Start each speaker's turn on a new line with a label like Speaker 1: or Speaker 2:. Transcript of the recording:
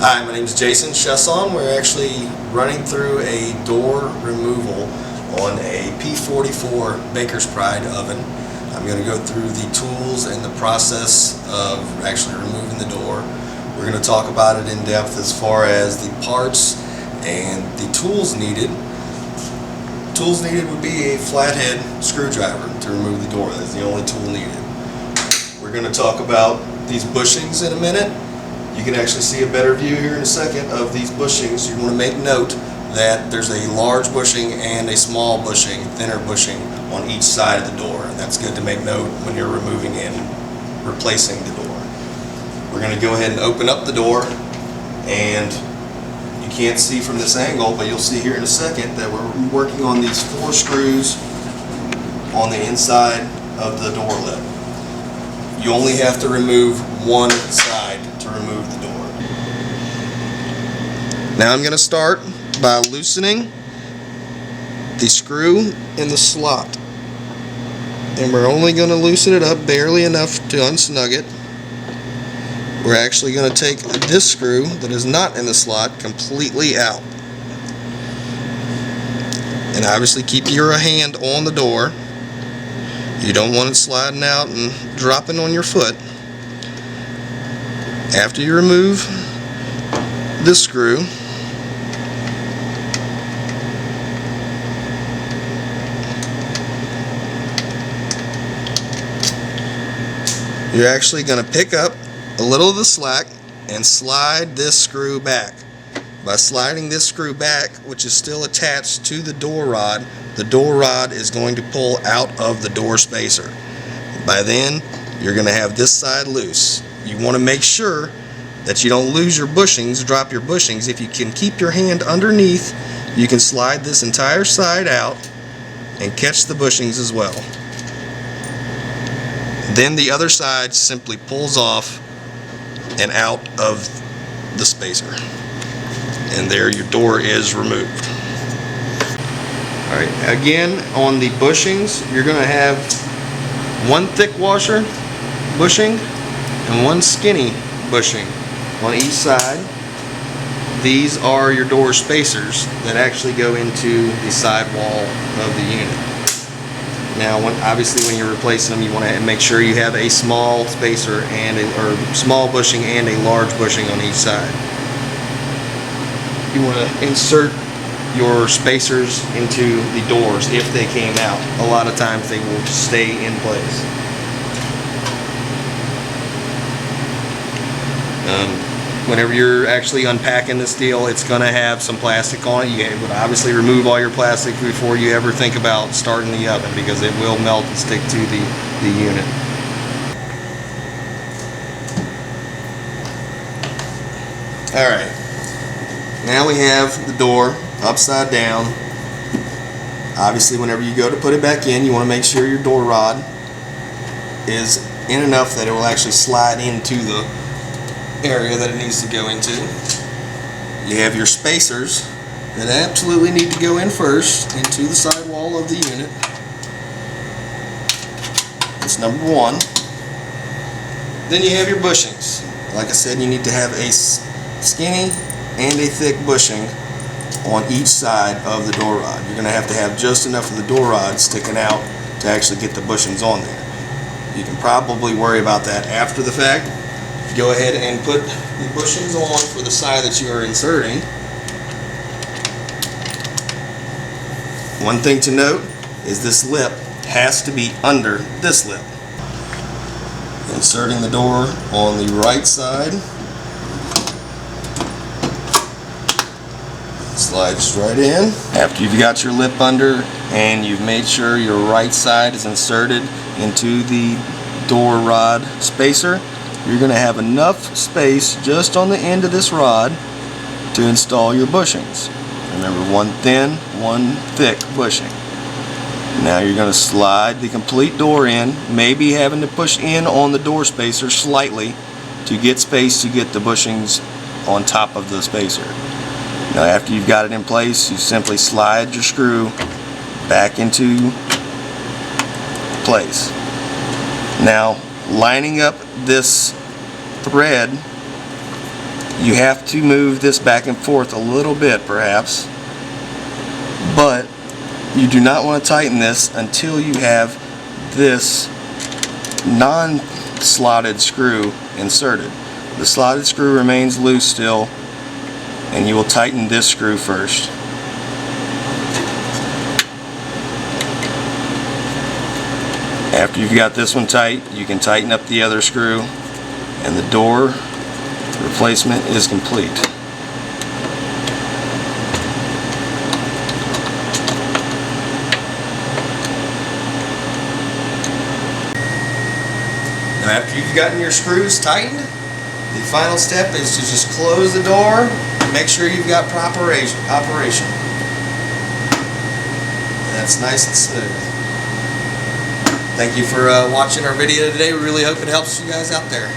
Speaker 1: Hi, my name is Jason Chesson. We're actually running through a door removal on a P44 Baker's Pride oven. I'm going to go through the tools and the process of actually removing the door. We're going to talk about it in depth as far as the parts and the tools needed. Tools needed would be a flathead screwdriver to remove the door. That's the only tool needed. We're going to talk about these bushings in a minute. You can actually see a better view here in a second of these bushings. You want to make note that there's a large bushing and a small bushing, thinner bushing on each side of the door. And that's good to make note when you're removing and replacing the door. We're going to go ahead and open up the door, and you can't see from this angle, but you'll see here in a second that we're working on these 4 screws on the inside of the door lip. You only have to remove one side to remove the door. Now I'm going to start by loosening the screw in the slot, and we're only going to loosen it up barely enough to unsnug it. We're actually going to take this screw that is not in the slot completely out, and obviously keep your hand on the door. You don't want it sliding out and dropping on your foot. After you remove this screw, you're actually going to pick up a little of the slack and slide this screw back. By sliding this screw back, which is still attached to the door rod is going to pull out of the door spacer. By then, you're going to have this side loose. You want to make sure that you don't lose your bushings, drop your bushings. If you can keep your hand underneath, you can slide this entire side out and catch the bushings as well. Then the other side simply pulls off and out of the spacer. And there your door is removed. Alright, again on the bushings, you're going to have one thick washer bushing and one skinny bushing on each side. These are your door spacers that actually go into the sidewall of the unit. Now, obviously when you're replacing them, you want to make sure you have a small spacer or small bushing and a large bushing on each side. You want to insert your spacers into the doors if they came out. A lot of times they will stay in place. Whenever you're actually unpacking this deal, it's going to have some plastic on it. You would obviously remove all your plastic before you ever think about starting the oven, because it will melt and stick to the unit. Alright, now we have the door upside down. Obviously whenever you go to put it back in, you want to make sure your door rod is in enough that it will actually slide into the area that it needs to go into. You have your spacers that absolutely need to go in first into the sidewall of the unit. That's number 1. Then you have your bushings. Like I said, you need to have a skinny and a thick bushing on each side of the door rod. You're going to have just enough of the door rod sticking out to actually get the bushings on there. You can probably worry about that after the fact. Go ahead and put the bushings on for the side that you are inserting. One thing to note is this lip has to be under this lip. Inserting the door on the right side. Slides right in. After you've got your lip under and you've made sure your right side is inserted into the door rod spacer, you're going to have enough space just on the end of this rod to install your bushings. Remember, one thin, one thick bushing. Now you're going to slide the complete door in, maybe having to push in on the door spacer slightly to get space to get the bushings on top of the spacer. Now after you've got it in place, you simply slide your screw back into place. Now lining up this thread You have to move this back and forth a little bit perhaps, but you do not want to tighten this until you have this non-slotted screw inserted. The slotted screw remains loose still, and you will tighten this screw first. After you've got this one tight, you can tighten up the other screw, and the door replacement is complete. Now after you've gotten your screws tightened, the final step is to just close the door and make sure you've got proper operation. And that's nice and smooth. Thank you for watching our video today. We really hope it helps you guys out there.